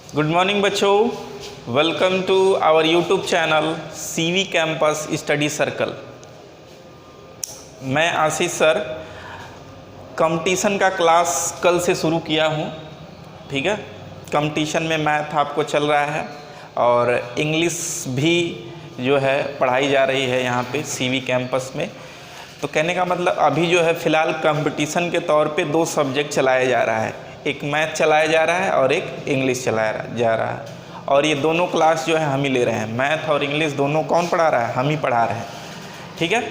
Good morning बच्चों, welcome to our YouTube channel CV campus study circle. मैं Ashish sir competition का class कल से शुरू किया हूँ। ठीक है, कंपटीशन में मैथ आपको चल रहा है और इंग्लिश भी जो है पढ़ाई जा रही है यहाँ पे सीवी कैंपस में। तो कहने का मतलब अभी जो है फ़िलहाल कंपटीशन के तौर पे दो सब्जेक्ट चलाया जा रहा है, एक मैथ चलाया जा रहा है और एक इंग्लिश चलाया जा रहा है। और ये दोनों क्लास जो है हम ही ले रहे हैं, मैथ और इंग्लिश दोनों कौन पढ़ा रहा है? हम ही पढ़ा रहे हैं। ठीक है,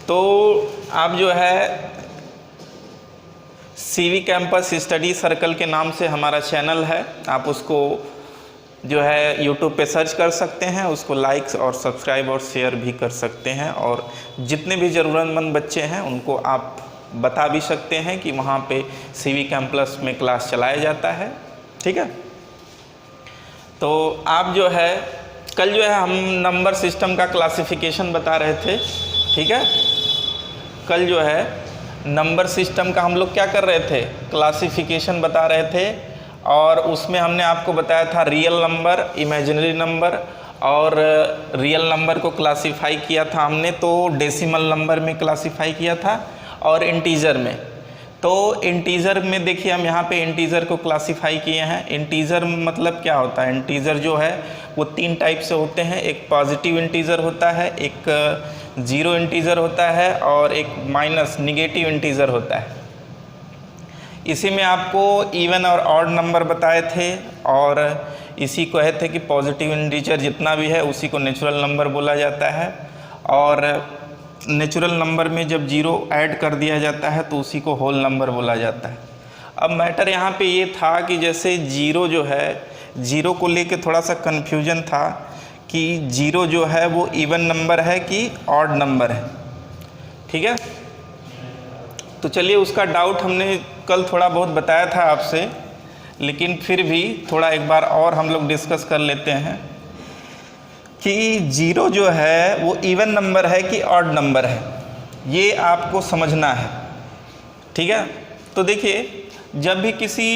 तो आप जो है सीवी कैंपस स्टडी सर्कल के नाम से हमारा चैनल है, आप उसको जो है यूट्यूब पे सर्च कर सकते हैं, उसको लाइक्स और सब्सक्राइब और शेयर भी कर सकते हैं। और जितने भी ज़रूरतमंद बच्चे हैं उनको आप बता भी सकते हैं कि वहाँ पे सीवी कैंपस में क्लास चलाया जाता है। ठीक है, तो आप जो है कल जो है हम नंबर सिस्टम का क्लासिफिकेशन बता रहे थे। ठीक है, कल जो है नंबर सिस्टम का हम लोग क्या कर रहे थे? क्लासिफिकेशन बता रहे थे। और उसमें हमने आपको बताया था रियल नंबर, इमेजिनरी नंबर और रियल नंबर को क्लासिफाई किया था हमने, तो डेसिमल नंबर में क्लासिफाई किया था और इंटीजर में। तो इंटीजर में देखिए हम यहाँ पे इंटीजर को क्लासिफाई किए हैं। इंटीजर मतलब क्या होता है? इंटीजर जो है वो तीन टाइप से होते हैं, एक पॉजिटिव इंटीजर होता है, एक ज़ीरो इंटीजर होता है और एक माइनस निगेटिव इंटीजर होता है। इसी में आपको इवन और ऑड नंबर बताए थे और इसी को कहे थे कि पॉजिटिव इंटीजर जितना भी है उसी को नेचुरल नंबर बोला जाता है। और नेचुरल नंबर में जब जीरो ऐड कर दिया जाता है तो उसी को होल नंबर बोला जाता है। अब मैटर यहाँ पे ये था कि जैसे जीरो जो है, जीरो को लेके थोड़ा सा कन्फ्यूजन था कि जीरो जो है वो इवन नंबर है कि ऑड नंबर है। ठीक है, तो चलिए उसका डाउट हमने कल थोड़ा बहुत बताया था आपसे, लेकिन फिर भी थोड़ा एक बार और हम लोग डिस्कस कर लेते हैं कि जीरो जो है वो इवन नंबर है कि ऑड नंबर है, ये आपको समझना है। ठीक है, तो देखिए जब भी किसी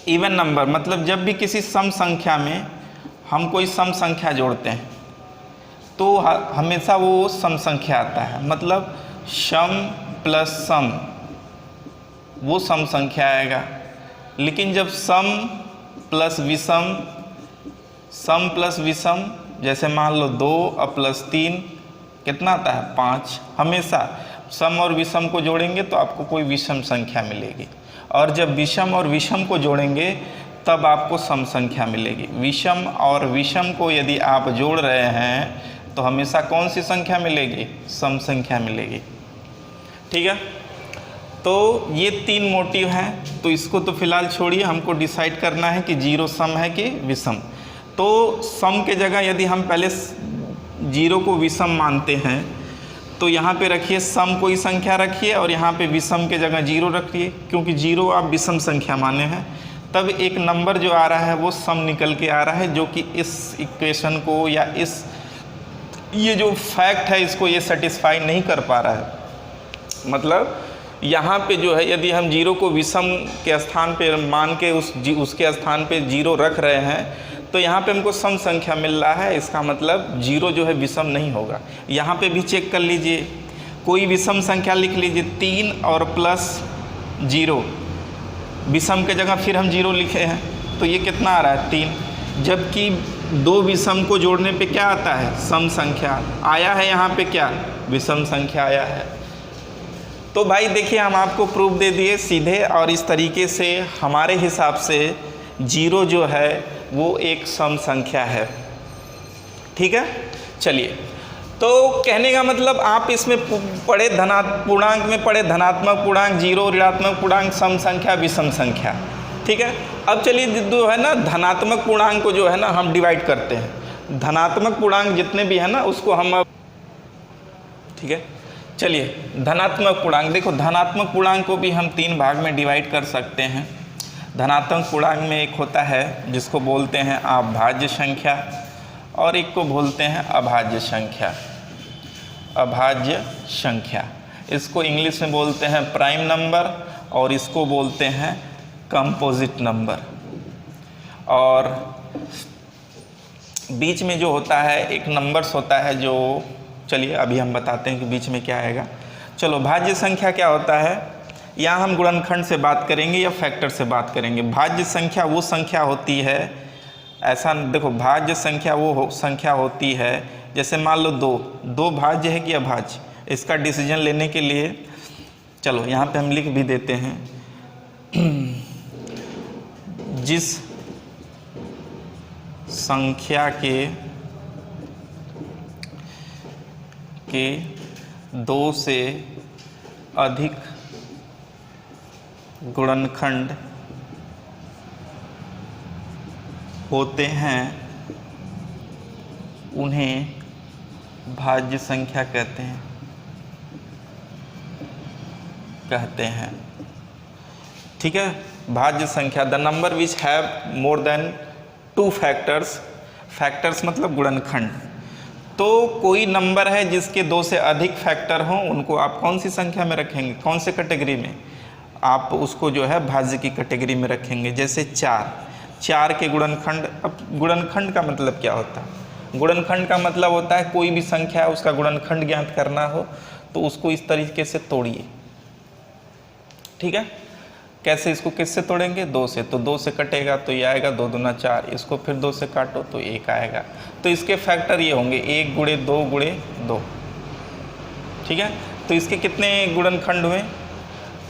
इवन नंबर मतलब जब भी किसी सम संख्या में हम कोई सम संख्या जोड़ते हैं तो हमेशा वो सम संख्या आता है, मतलब सम प्लस सम वो सम संख्या आएगा। लेकिन जब सम प्लस विषम, सम प्लस विषम, जैसे मान लो 2 और प्लस 3 कितना आता है? 5। हमेशा सम और विषम को जोड़ेंगे तो आपको कोई विषम संख्या मिलेगी, और जब विषम और विषम को जोड़ेंगे तब आपको सम संख्या मिलेगी। विषम और विषम को यदि आप जोड़ रहे हैं तो हमेशा कौन सी संख्या मिलेगी? सम संख्या मिलेगी। ठीक है, तो ये तीन मोटिव हैं, तो इसको तो फिलहाल छोड़िए, हमको डिसाइड करना है कि जीरो सम है कि विषम। तो सम के जगह यदि हम पहले जीरो को विषम मानते हैं तो यहाँ पे रखिए सम कोई संख्या रखिए और यहाँ पे विषम के जगह जीरो रखिए, क्योंकि जीरो आप विषम संख्या माने हैं। तब एक नंबर जो आ रहा है वो सम निकल के आ रहा है, जो कि इस इक्वेशन को या इस ये जो फैक्ट है इसको ये सेटिस्फाई नहीं कर पा रहा है। मतलब यहाँ पे जो है यदि हम जीरो को विषम के स्थान पे मान के उसके स्थान पे जीरो रख रहे हैं तो यहाँ पे हमको सम संख्या मिल रहा है, इसका मतलब जीरो जो है विषम नहीं होगा। यहाँ पे भी चेक कर लीजिए, कोई विषम संख्या लिख लीजिए, 3 और प्लस 0, विषम के जगह फिर हम जीरो लिखे हैं तो ये कितना आ रहा है? 3। जबकि दो विषम को जोड़ने पे क्या आता है? सम संख्या आया है, यहाँ पे क्या? विषम संख्या आया है। तो भाई देखिए हम आपको प्रूफ दे दिए सीधे, और इस तरीके से हमारे हिसाब से जीरो जो है वो एक सम संख्या है। ठीक है, चलिए, तो कहने का मतलब आप इसमें पढ़े पूर्णांक में पढ़े धनात्मक पूर्णांक, जीरो, ऋणात्मक पूर्णांक, सम संख्या, विषम संख्या। ठीक है, अब चलिए जो है ना धनात्मक पूर्णांक को जो है ना हम डिवाइड करते हैं। धनात्मक पूर्णांक जितने भी है ना उसको हम अब, ठीक है, चलिए धनात्मक पूर्णांक देखो, धनात्मक पूर्णांक को भी हम 3 भाग में डिवाइड कर सकते हैं। धनात्मक पूर्णांक में एक होता है जिसको बोलते हैं अभाज्य संख्या और एक को बोलते हैं अभाज्य संख्या। अभाज्य संख्या, इसको इंग्लिश में बोलते हैं प्राइम नंबर और इसको बोलते हैं कंपोजिट नंबर। और बीच में जो होता है एक नंबर्स होता है जो, चलिए अभी हम बताते हैं कि बीच में क्या आएगा। चलो भाज्य संख्या क्या होता है, यहाँ हम गुणनखंड से बात करेंगे या फैक्टर से बात करेंगे। भाज्य संख्या वो संख्या होती है, ऐसा देखो, भाज्य संख्या वो संख्या होती है, जैसे मान लो दो भाज्य है कि अभाज्य, इसका डिसीजन लेने के लिए चलो यहाँ पे हम लिख भी देते हैं। जिस संख्या के दो से अधिक गुणनखंड होते हैं उन्हें भाज्य संख्या कहते हैं। ठीक है, भाज्य संख्या the number which have more than 2 factors. Factors मतलब गुणनखंड। तो कोई नंबर है जिसके 2 से अधिक फैक्टर हों, उनको आप कौन सी संख्या में रखेंगे, कौन से कैटेगरी में, आप उसको जो है भाज्य की कैटेगरी में रखेंगे। जैसे 4 के गुणनखंड। अब गुणनखंड का मतलब क्या होता है, गुणनखंड का मतलब होता है कोई भी संख्या है उसका गुणनखंड ज्ञात करना हो तो उसको इस तरीके से तोड़िए। ठीक है, कैसे, इसको किससे तोड़ेंगे, 2 से, तो 2 से कटेगा तो ये आएगा 2 दूना 4, इसको फिर 2 से काटो तो 1 आएगा। तो इसके फैक्टर ये होंगे 1 गुणे 2 गुणे 2। ठीक है, तो इसके कितने गुणनखंड हुए,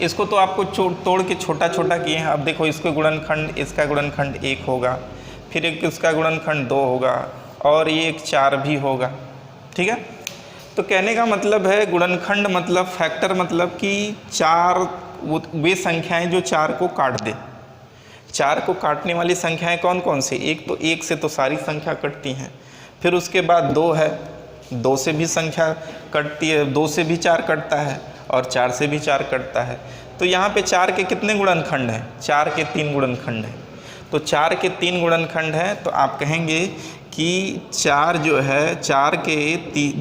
इसको तो आपको तोड़ के छोटा छोटा किए हैं। अब देखो, इसको गुणनखंड, इसका गुणनखंड 1 होगा, फिर एक इसका गुणनखंड 2 होगा, और ये एक 4 भी होगा। ठीक है, तो कहने का मतलब है गुणनखंड मतलब फैक्टर मतलब कि 4 वे संख्याएं जो 4 को काट दे। 4 को काटने वाली संख्याएं कौन कौन सी, एक तो 1 से तो सारी संख्या कटती हैं, फिर उसके बाद 2 है, 2 से भी संख्या कटती है, 2 से भी 4 कटता है और 4 से भी 4 कटता है। तो यहाँ पे 4 के कितने गुणनखंड हैं, 4 के 3 गुणनखंड हैं। तो 4 के 3 गुणनखंड हैं, तो आप कहेंगे कि 4 जो है 4 के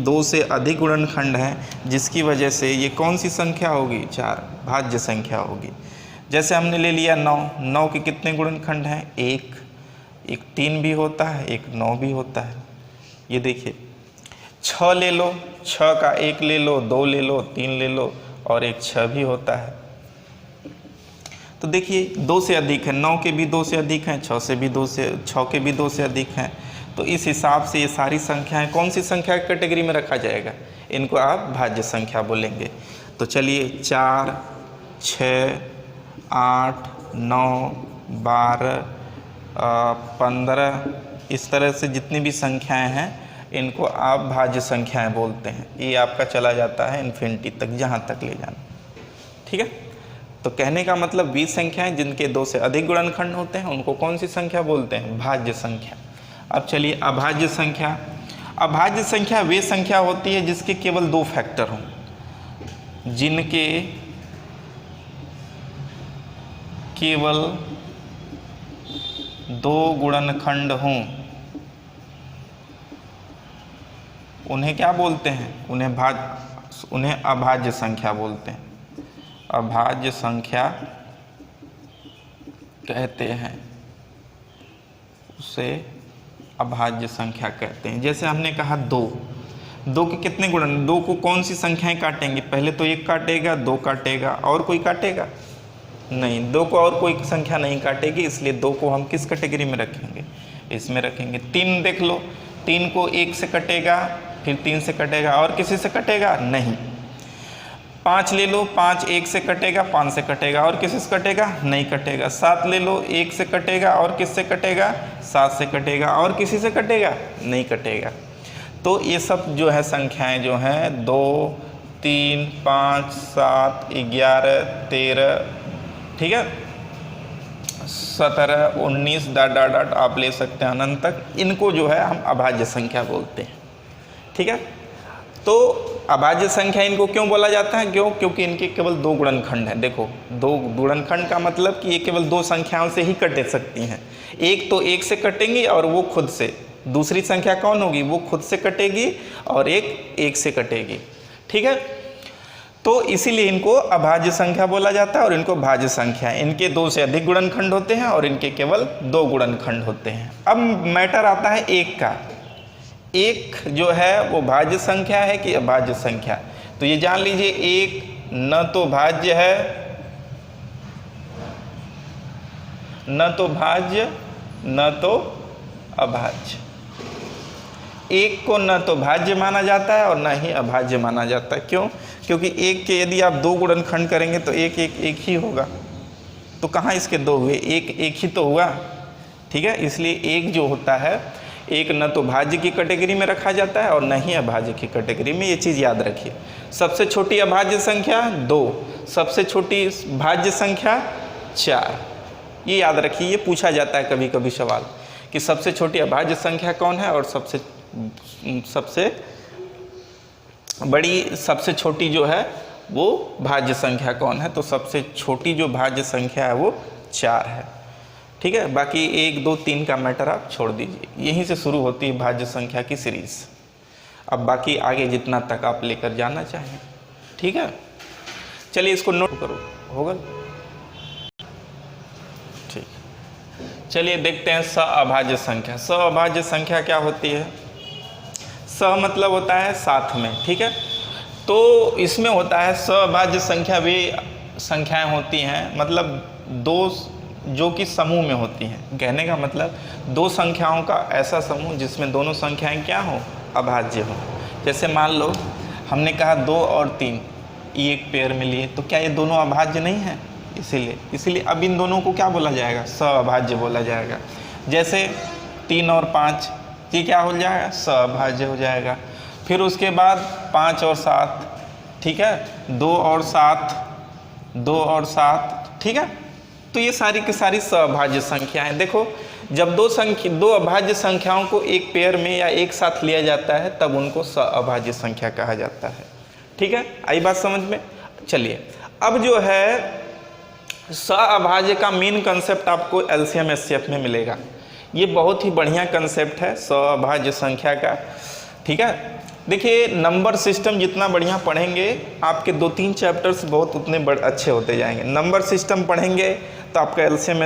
2 से अधिक गुणनखंड हैं, जिसकी वजह से ये कौन सी संख्या होगी, 4 भाज्य संख्या होगी। जैसे हमने ले लिया 9 के कितने गुणनखंड हैं, 1 3 भी होता है, 1 9 भी होता है। ये देखिए 6 ले लो, 6 का 1 ले लो, 2 ले लो, 3 ले लो और 1 6 भी होता है। तो देखिए 2 से अधिक है, 9 के भी 2 से अधिक हैं, 6 के भी 2 से अधिक हैं। तो इस हिसाब से ये सारी संख्याएं कौन सी संख्या की कैटेगरी में रखा जाएगा, इनको आप भाज्य संख्या बोलेंगे। तो चलिए 4 6 8 9 12 15 इस तरह से जितनी भी संख्याएं हैं इनको आप भाज्य संख्याएं बोलते हैं। ये आपका चला जाता है इन्फिनिटी तक, जहाँ तक ले जाना। ठीक है, तो कहने का मतलब 20 संख्याएं जिनके 2 से अधिक गुणनखंड होते हैं उनको कौन सी संख्या बोलते हैं, भाज्य संख्या। अब चलिए अभाज्य संख्या। अभाज्य संख्या वे संख्या होती है जिसके केवल 2 फैक्टर हों, जिनके केवल 2 गुणनखंड हों, उन्हें क्या बोलते हैं, उन्हें अभाज्य संख्या बोलते हैं। अभाज्य संख्या कहते हैं, उसे अभाज्य संख्या कहते हैं। जैसे हमने कहा 2 के कितने गुणन, 2 को कौन सी संख्याएं काटेंगी, पहले तो 1 काटेगा, 2 काटेगा, और कोई काटेगा नहीं, 2 को और कोई संख्या नहीं काटेगी, इसलिए 2 को हम किस कैटेगरी में रखेंगे, इसमें रखेंगे। 3 देख लो, 3 को 1 से कटेगा, फिर 3 से कटेगा, और किसी से कटेगा नहीं। 5 ले लो, 5 1 से कटेगा, 5 से कटेगा, और किसी से कटेगा नहीं कटेगा। 7 ले लो, 1 से कटेगा, और किससे कटेगा, 7 से कटेगा, और किसी से कटेगा नहीं कटेगा। तो ये सब जो है संख्याएं जो हैं 2 3 5 7 11 13, ठीक है, 17 19 डॉट आप ले सकते हैं अनंत तक, इनको जो है हम अभाज्य संख्या बोलते हैं। ठीक है, तो अभाज्य संख्या इनको क्यों बोला जाता है, क्योंकि इनके केवल 2 गुणनखंड हैं। देखो 2 गुणनखंड का मतलब कि ये केवल 2 संख्याओं से ही कट सकती हैं। एक तो 1 से कटेंगी और वो खुद से, दूसरी संख्या कौन होगी, वो खुद से कटेगी और एक 1 से कटेगी। ठीक है, तो इसीलिए इनको अभाज्य संख्या बोला जाता है और इनको भाज्य संख्या। इनके 2 से अधिक गुणनखंड होते हैं और इनके केवल 2 गुणनखंड होते हैं। अब मैटर आता है 1 का। 1 जो है वो भाज्य संख्या है कि अभाज्य संख्या। तो ये जान लीजिए 1 न तो भाज्य है, न तो भाज्य न तो अभाज्य। 1 को न तो भाज्य माना जाता है और न ही अभाज्य माना जाता है। क्यों? क्योंकि 1 के यदि आप 2 गुणनखंड करेंगे तो 1 1 1 ही होगा। तो कहाँ इसके 2 हुए? 1 1 ही तो हुआ। ठीक है, इसलिए 1 जो होता है 1 न तो भाज्य की कैटेगरी में रखा जाता है और न ही अभाज्य की कैटेगरी में। ये चीज़ याद रखिए। सबसे छोटी अभाज्य संख्या 2, सबसे छोटी भाज्य संख्या 4। ये याद रखिए, ये पूछा जाता है कभी कभी सवाल कि सबसे छोटी अभाज्य संख्या कौन है और सबसे बड़ी, सबसे छोटी जो है वो भाज्य संख्या कौन है। तो सबसे छोटी जो भाज्य संख्या है वो 4 है। ठीक है, बाकी 1 2 3 का मैटर आप छोड़ दीजिए। यहीं से शुरू होती है भाज्य संख्या की सीरीज। अब बाकी आगे जितना तक आप लेकर जाना चाहें। ठीक है, चलिए इसको नोट करो, होगा। ठीक, चलिए देखते हैं अभाज्य संख्या। अभाज्य संख्या क्या होती है? मतलब होता है साथ में। ठीक है, तो इसमें होता है अभाज्य संख्या वे संख्याएं होती हैं, मतलब 2 जो कि समूह में होती हैं। कहने का मतलब 2 संख्याओं का ऐसा समूह जिसमें दोनों संख्याएं क्या हो? अभाज्य हो। जैसे मान लो हमने कहा 2 और 3 ये एक पेयर में लिए, तो क्या ये दोनों अभाज्य नहीं है? इसीलिए अब इन दोनों को क्या बोला जाएगा? अभाज्य बोला जाएगा। जैसे 3 और 5 ये क्या हो जाएगा? अभाज्य हो जाएगा। फिर उसके बाद 5 और 7, ठीक है, 2 और 7, ठीक है। तो ये सारी की सारी अभाज्य संख्याएं। देखो, जब 2 अभाज्य संख्याओं को एक पेयर में या एक साथ लिया जाता है तब उनको अभाज्य संख्या कहा जाता है। ठीक है, आई बात समझ में? चलिए, अब जो है अभाज्य का मेन कंसेप्ट आपको एलसीएम एचसीएफ में मिलेगा। ये बहुत ही बढ़िया कंसेप्ट है अभाज्य संख्या का। ठीक है, देखिए नंबर सिस्टम जितना बढ़िया पढ़ेंगे आपके 2-3 चैप्टर्स बहुत उतने अच्छे होते जाएंगे। नंबर सिस्टम पढ़ेंगे तो आपका एलसीएम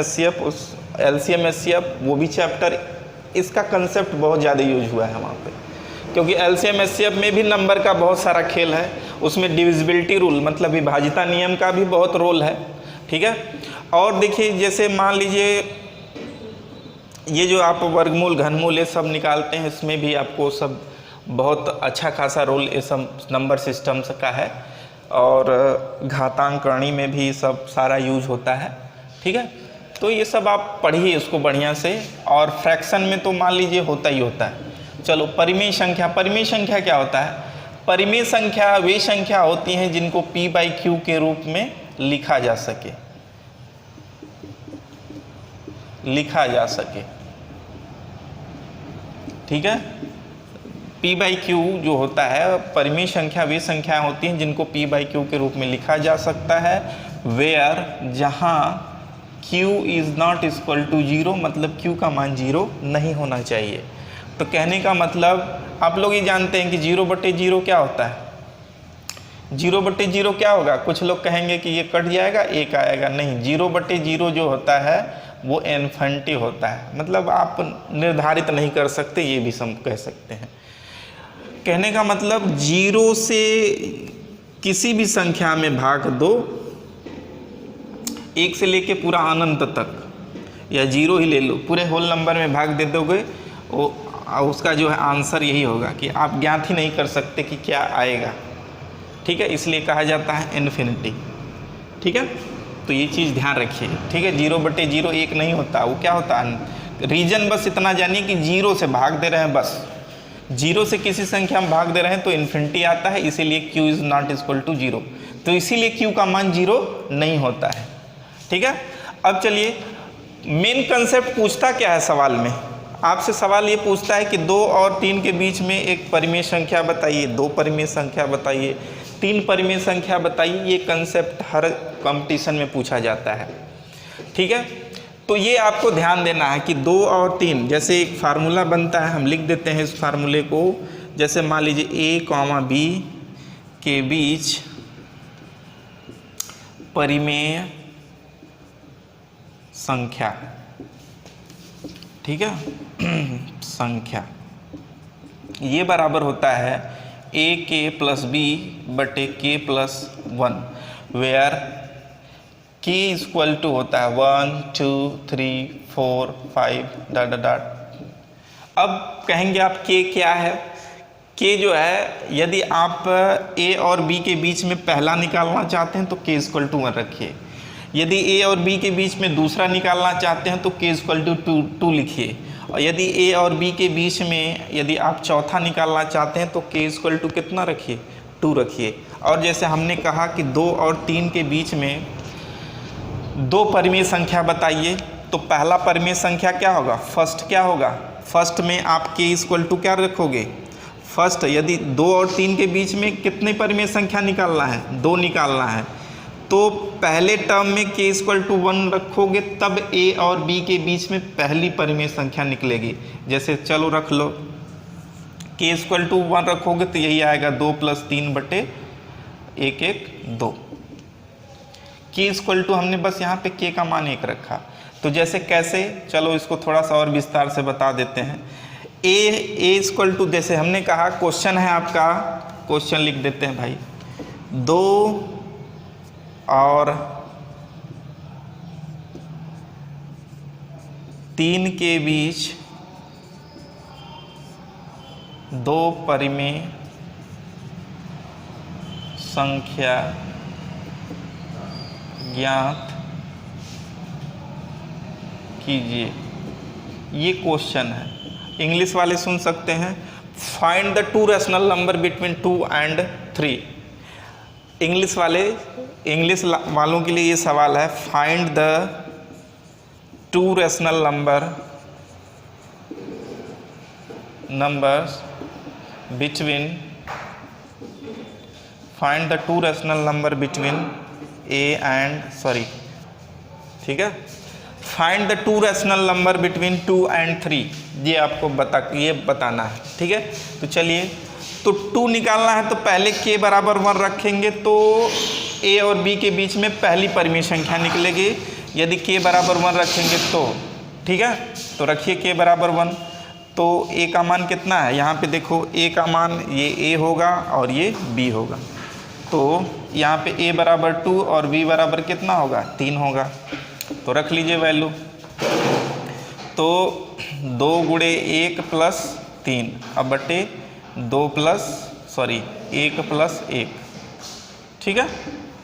एचसीएफ वो भी चैप्टर, इसका कंसेप्ट बहुत ज़्यादा यूज हुआ है वहाँ पे, क्योंकि एलसीएम एचसीएफ में भी नंबर का बहुत सारा खेल है। उसमें डिविजिबिलिटी रूल मतलब विभाज्यता नियम का भी बहुत रोल है। ठीक है, और देखिए जैसे मान लीजिए ये जो आप वर्गमूल घनमूल ये सब निकालते हैं, इसमें भी आपको सब बहुत अच्छा खासा रोल ये सब नंबर सिस्टम्स का है। और घातांकरणी में भी सब सारा यूज होता है। ठीक है, तो ये सब आप पढ़िए इसको बढ़िया से। और फ्रैक्शन में तो मान लीजिए होता ही होता है। चलो, परिमेय संख्या। परिमेय संख्या क्या होता है? परिमेय संख्या वे संख्या होती हैं जिनको p/q के रूप में लिखा जा सके। ठीक है, p/q जो होता है, परिमेय संख्या वे संख्याएं होती हैं जिनको p/q के रूप में लिखा जा सकता है। वेयर, जहां q is not equal to 0, मतलब q का मान 0 नहीं होना चाहिए। तो कहने का मतलब आप लोग ये जानते हैं कि 0/0 क्या होता है? 0/0 क्या होगा? कुछ लोग कहेंगे कि ये कट जाएगा, 1 आएगा। नहीं, 0/0 जो होता है वो इन्फिनिटी होता है, मतलब आप निर्धारित नहीं कर सकते, ये भी हम कह सकते हैं। कहने का मतलब 0 से किसी भी संख्या में भाग दो, 1 से लेके पूरा अनंत तक, या 0 ही ले लो, पूरे होल नंबर में भाग दे दोगे, वो उसका जो है आंसर यही होगा कि आप ज्ञात ही नहीं कर सकते कि क्या आएगा। ठीक है, इसलिए कहा जाता है इन्फिनिटी। ठीक है, तो ये चीज़ ध्यान रखिए। ठीक है, 0/0 1 नहीं होता, वो क्या होता है? रीजन बस इतना जानिए कि 0 से भाग दे रहे हैं, बस 0 से किसी संख्या में भाग दे रहे हैं तो इन्फिनिटी आता है, इसीलिए q is not equal to 0। तो इसीलिए q का मान 0 नहीं होता है। ठीक है, अब चलिए मेन कंसेप्ट पूछता क्या है सवाल में? आपसे सवाल ये पूछता है कि 2 और 3 के बीच में एक परिमेय संख्या बताइए, 2 परिमेय संख्या बताइए, 3 परिमेय संख्या बताइए। ये कंसेप्ट हर कंपटीशन में पूछा जाता है। ठीक है, तो ये आपको ध्यान देना है कि 2 और 3 जैसे एक फार्मूला बनता है, हम लिख देते हैं इस फार्मूले को। जैसे मान लीजिए a, b के बीच परिमेय संख्या, ठीक है, संख्या, ये बराबर होता है ए के प्लस बी बटे के प्लस 1, वेयर के इक्वल टू होता है 1 2 3 4 5 डॉट डॉट डॉट। अब कहेंगे आप के क्या है? के जो है, यदि आप ए और बी के बीच में पहला निकालना चाहते हैं तो के इक्वल टू 1 रखिए, यदि ए और बी के बीच में दूसरा निकालना चाहते हैं तो के इक्वल टू 2 लिखिए, और यदि ए और बी के बीच में यदि आप चौथा निकालना चाहते हैं तो के इक्वल टू कितना रखिए? 2 रखिए। और जैसे हमने कहा कि 2 और 3 के बीच में 2 परिमेय संख्या बताइए, तो पहला परिमेय संख्या क्या होगा? फर्स्ट क्या होगा? फर्स्ट में आप के इक्वल टू क्या रखोगे? फर्स्ट, यदि 2 और 3 के बीच में कितने परिमेय संख्या निकालना है? 2 निकालना है, तो पहले टर्म में के इक्वल टू 1 रखोगे, तब ए और बी के बीच में पहली परिमेय संख्या निकलेगी। जैसे चलो रख लो, के इक्वल टू 1 रखोगे तो यही आएगा 2 + 3 बटे 1 1 2। के इक्वल टू हमने बस यहाँ पे के का मान 1 रखा। तो जैसे कैसे, चलो इसको थोड़ा सा और विस्तार से बता देते हैं। ए इक्वल टू, जैसे हमने कहा क्वेश्चन है आपका, क्वेश्चन लिख देते हैं भाई, 2 और 3 के बीच 2 परिमेय संख्या ज्ञात कीजिए। ये क्वेश्चन है। इंग्लिश वाले सुन सकते हैं, find the 2 rational number between 2 and 3। English वालों के लिए ये सवाल है, find the 2 rational numbers between, find the 2 rational number between A and, sorry, ठीक है, find the 2 rational number between 2 and 3। ये आपको बताना है, ठीक है। तो चलिए, तो 2 निकालना है तो पहले के बराबर 1 रखेंगे, तो ए और बी के बीच में पहली परिमेय संख्या निकलेगी। यदि के बराबर 1 रखेंगे तो, ठीक है, तो रखिए के बराबर 1। तो ए का मान कितना है? यहाँ पे देखो, ए का मान ये ए होगा और ये बी होगा। तो यहाँ पे ए बराबर 2 और बी बराबर कितना होगा? 3 होगा। तो रख लीजिए वैल्यू। तो 2 × 1 + 3 अब बटे 1 + 1, ठीक है।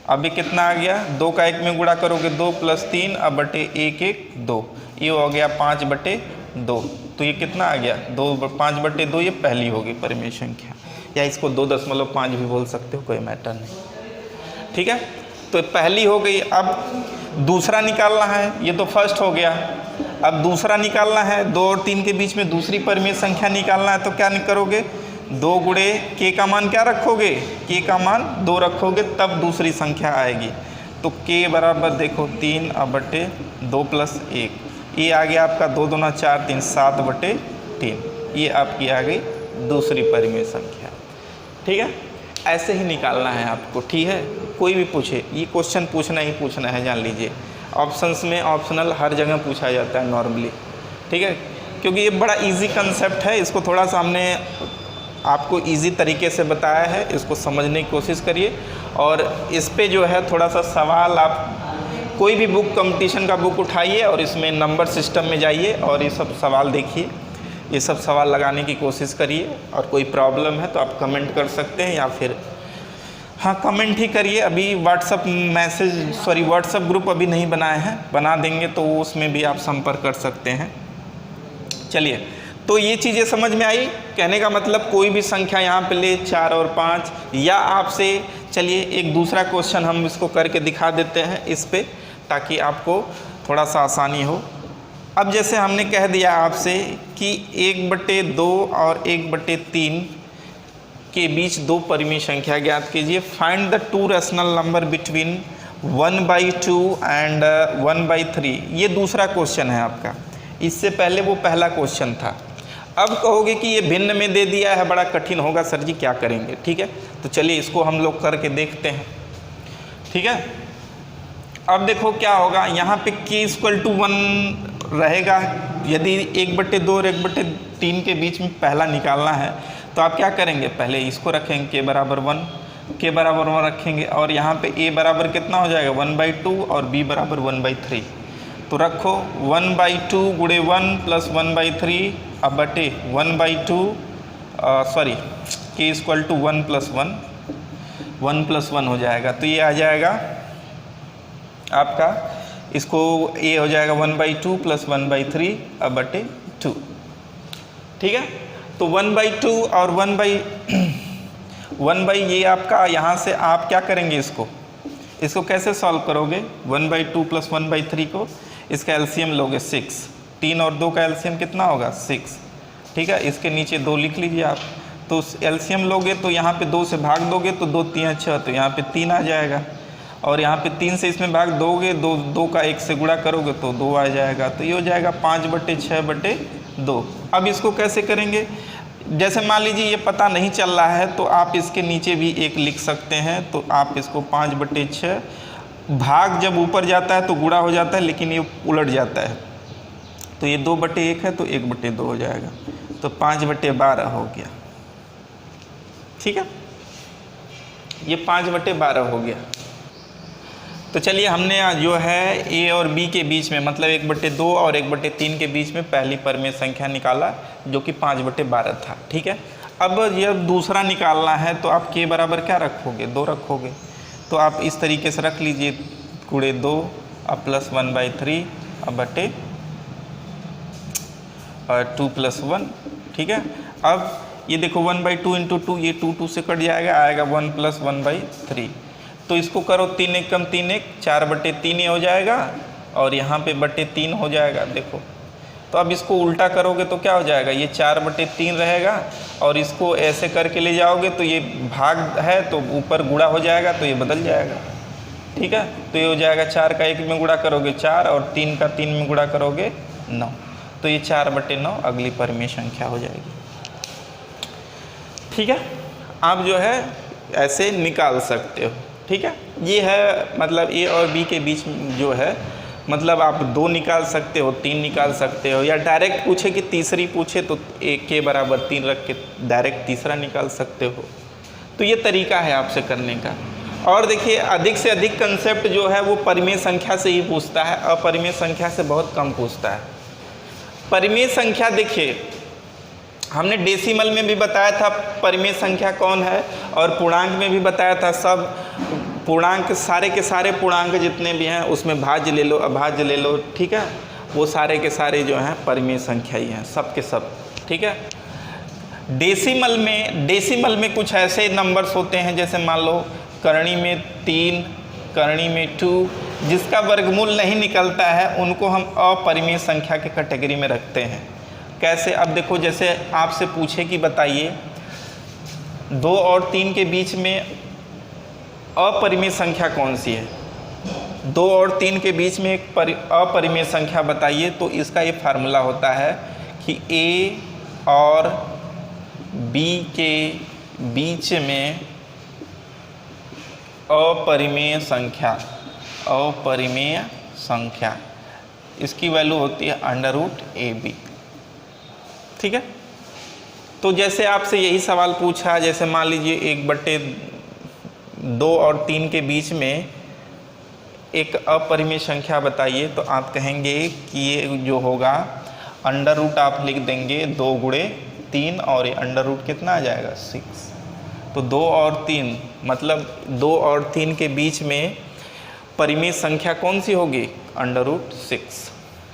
अभी कितना आ गया? 2 का 1 में गुणा करोगे 2 + 3 अब बटे 1 1 2, ये हो गया 5/2। तो ये कितना आ गया? 5/2। ये पहली होगी परिमेय संख्या, या इसको 2.5 भी बोल सकते हो, कोई मैटर नहीं, ठीक है। तो पहली हो गई। अब दूसरा निकालना है, ये तो फर्स्ट हो गया। अब दूसरा निकालना है, 2 और 3 के बीच में दूसरी परिमेय संख्या निकालना है, तो क्या करोगे? 2 × के का मान क्या रखोगे? के का मान 2 रखोगे, तब दूसरी संख्या आएगी। तो के बराबर देखो 3 अब बटे 2 + 1, ये आ गया आपका 2 दूना 4 3 7/3। ये आपकी आ गई दूसरी परिमेय संख्या, ठीक है। ऐसे ही निकालना है आपको, ठीक है। कोई भी पूछे, ये क्वेश्चन पूछना ही पूछना है, जान लीजिए। ऑप्शंस में ऑप्शनल हर जगह पूछा जाता है नॉर्मली, ठीक है, क्योंकि ये बड़ा इजी कंसेप्ट है। इसको थोड़ा सा हमने आपको इजी तरीके से बताया है, इसको समझने की कोशिश करिए। और इस पे जो है थोड़ा सा सवाल, आप कोई भी बुक, कंपटीशन का बुक उठाइए और इसमें नंबर सिस्टम में जाइए और ये सब सवाल देखिए, ये सब सवाल लगाने की कोशिश करिए। और कोई प्रॉब्लम है तो आप कमेंट कर सकते हैं, या फिर हाँ कमेंट ही करिए। अभी व्हाट्सएप ग्रुप अभी नहीं बनाए हैं, बना देंगे तो उसमें भी आप संपर्क कर सकते हैं। चलिए, तो ये चीज़ें समझ में आई। कहने का मतलब कोई भी संख्या यहाँ पे ले 4 और 5, या आपसे, चलिए एक दूसरा क्वेश्चन हम इसको करके दिखा देते हैं इस पे, ताकि आपको थोड़ा सा आसानी हो। अब जैसे हमने कह दिया आपसे कि 1/2 और 1/3 के बीच 2 परिमेय संख्या ज्ञात कीजिए। Find the 2 rational number between 1/2 and 1/3। ये दूसरा क्वेश्चन है आपका, इससे पहले वो पहला क्वेश्चन था। अब कहोगे कि ये भिन्न में दे दिया है, बड़ा कठिन होगा सर जी, क्या करेंगे? ठीक है, तो चलिए इसको हम लोग करके देखते हैं, ठीक है। अब देखो क्या होगा, यहाँ पे k = 1 रहेगा। यदि 1/2 और 1/3 के बीच में पहला निकालना है तो आप क्या करेंगे, पहले इसको रखेंगे k बराबर 1, k बराबर 1 रखेंगे और यहाँ पे a बराबर कितना हो जाएगा 1/2 और b बराबर 1/3। तो रखो 1/2 गुणे 1 प्लस 1/3 अब बटे 1/2 सॉरी k = 1 + 1, 1 + 1 हो जाएगा। तो ये आ जाएगा आपका, इसको a हो जाएगा 1/2 प्लस 1/3 अब बटे 2। ठीक है, तो 1/2 और 1 ये आपका, यहाँ से आप क्या करेंगे, इसको कैसे सॉल्व करोगे, 1/2 प्लस 1/3 को, इसका एलसीएम लोगे 6, 3 और 2 का एलसीएम कितना होगा 6। ठीक है, इसके नीचे 2 लिख लीजिए आप। तो एलसीएम लोगे तो यहाँ पे 2 से भाग दोगे तो 2 3 6, तो यहाँ पे 3 आ जाएगा और यहाँ पे 3 से इसमें भाग दोगे, 2 का 1 से गुणा करोगे तो 2 आ जाएगा। तो ये हो जाएगा 5/6/2। अब इसको कैसे करेंगे, जैसे मान लीजिए ये पता नहीं चल रहा है तो आप इसके नीचे भी 1 लिख सकते हैं। तो आप इसको 5/6, भाग जब ऊपर जाता है तो गुणा हो जाता है लेकिन ये उलट जाता है, तो ये 2/1 है तो 1/2 हो जाएगा, तो 5/12 हो गया। ठीक है, ये 5/12 हो गया। तो चलिए हमने जो है a और b के बीच में, मतलब 1/2 और 1/3 के बीच में पहली परिमेय संख्या निकाला जो कि 5/12 था। ठीक है, अब ये दूसरा निकालना है तो आप k बराबर क्या रखोगे, 2 रखोगे। तो आप इस तरीके से रख लीजिए, गुणे 2 अब प्लस 1/3 अब बटे 2 + 1। ठीक है, अब ये देखो 1/2 × 2, ये 2 से कट जाएगा, आएगा 1 + 1/3। तो इसको करो 3 × 1 = 3 × 4/3 हो जाएगा और यहाँ पे /3 हो जाएगा। देखो, तो अब इसको उल्टा करोगे तो क्या हो जाएगा, ये 4/3 रहेगा और इसको ऐसे करके ले जाओगे तो ये भाग है तो ऊपर गुणा हो जाएगा तो ये बदल जाएगा। ठीक है, तो ये हो जाएगा 4 का 1 में गुणा करोगे 4 और 3 का 3 में गुणा करोगे 9, तो ये 4/9 अगली परिमेय संख्या हो जाएगी। ठीक है, आप जो है ऐसे निकाल सकते हो। ठीक है, ये है मतलब a और b के बीच जो है, मतलब आप 2 निकाल सकते हो, 3 निकाल सकते हो, या डायरेक्ट पूछे कि तीसरी पूछे तो k बराबर 3 रख के डायरेक्ट तीसरा निकाल सकते हो। तो ये तरीका है आपसे करने का। और देखिए अधिक से अधिक कंसेप्ट जो है वो परिमेय संख्या से ही पूछता है, अपरिमेय संख्या से बहुत कम पूछता है। परिमेय संख्या देखिए हमने डेसिमल में भी बताया था परिमेय संख्या कौन है, और पूर्णांक में भी बताया था। सब पूर्णांक, सारे के सारे पूर्णांक जितने भी हैं उसमें भाज्य ले लो, अभाज्य ले लो। ठीक है, वो सारे के सारे जो हैं परिमेय संख्या ही हैं, सब के सब। ठीक है, डेसिमल में कुछ ऐसे नंबर्स होते हैं, जैसे मान लो करणी में 3, करणी में 2, जिसका वर्गमूल नहीं निकलता है उनको हम अपरिमेय संख्या के कैटेगरी में रखते हैं। कैसे, अब देखो जैसे आपसे पूछे कि बताइए 2 और 3 के बीच में अपरिमेय संख्या कौन सी है, 2 और 3 के बीच में एक अपरिमेय संख्या बताइए, तो इसका ये फार्मूला होता है कि a और b के बीच में अपरिमेय संख्या, इसकी वैल्यू होती है √ab। ठीक है, तो जैसे आपसे यही सवाल पूछा, जैसे मान लीजिए 1/2 और 3 के बीच में एक अपरिमेय संख्या बताइए, तो आप कहेंगे कि ये जो होगा √ आप लिख देंगे 2 × 3 और ये √ कितना आ जाएगा 6। तो 2 और 3 मतलब 2 और 3 के बीच में परिमेय संख्या कौन सी होगी, √6।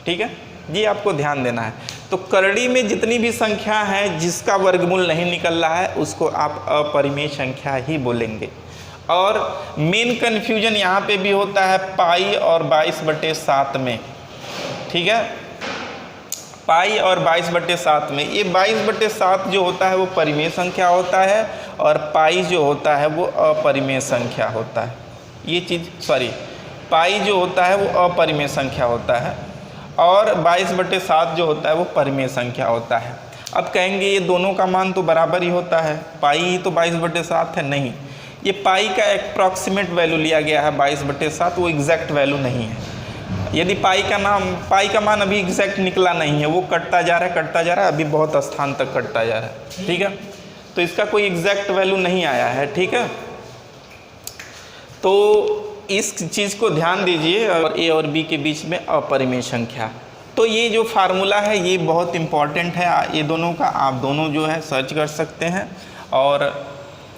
ठीक है, ये आपको ध्यान देना है। तो करणी में जितनी भी संख्या है जिसका वर्गमूल नहीं निकल रहा है उसको आप अपरिमेय संख्या ही बोलेंगे। और मेन कन्फ्यूजन यहाँ पे भी होता है पाई और 22/7 में। ठीक है, पाई और 22/7 में, ये 22/7 जो होता है वो परिमेय संख्या होता है और पाई जो होता है वो अपरिमेय संख्या होता है। ये चीज़ पाई जो होता है वो अपरिमेय संख्या होता है और 22/7 जो होता है वो परिमेय संख्या होता है। अब कहेंगे ये दोनों का मान तो बराबर ही होता है, पाई तो 22/7 है, नहीं, ये पाई का अप्रॉक्सीमेट वैल्यू लिया गया है 22/7, वो एग्जैक्ट वैल्यू नहीं है। यदि पाई का मान अभी एग्जैक्ट निकला नहीं है, वो कटता जा रहा है, अभी बहुत स्थान तक कटता जा रहा है, ठीक है। तो इसका कोई एग्जैक्ट वैल्यू नहीं आया है, ठीक है। तो इस चीज़ को ध्यान दीजिए, और ए और बी के बीच में अपरिमेय संख्या। तो ये जो फार्मूला है ये बहुत इम्पॉर्टेंट है, ये दोनों का आप दोनों जो है सर्च कर सकते हैं, और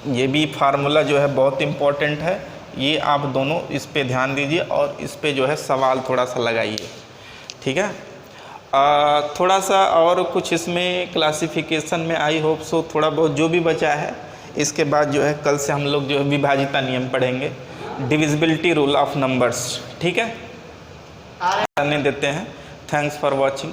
ये भी फार्मूला जो है बहुत इम्पॉर्टेंट है, ये आप दोनों इस पे ध्यान दीजिए और इस पे जो है सवाल थोड़ा सा लगाइए, ठीक है। थोड़ा सा और कुछ इसमें क्लासिफिकेशन में आई होप सो थोड़ा बहुत जो भी बचा है, इसके बाद जो है कल से हम लोग जो है विभाजिता नियम पढ़ेंगे, डिविजिबिलिटी रूल ऑफ नंबर्स, ठीक है। करने देते हैं। Thanks for watching.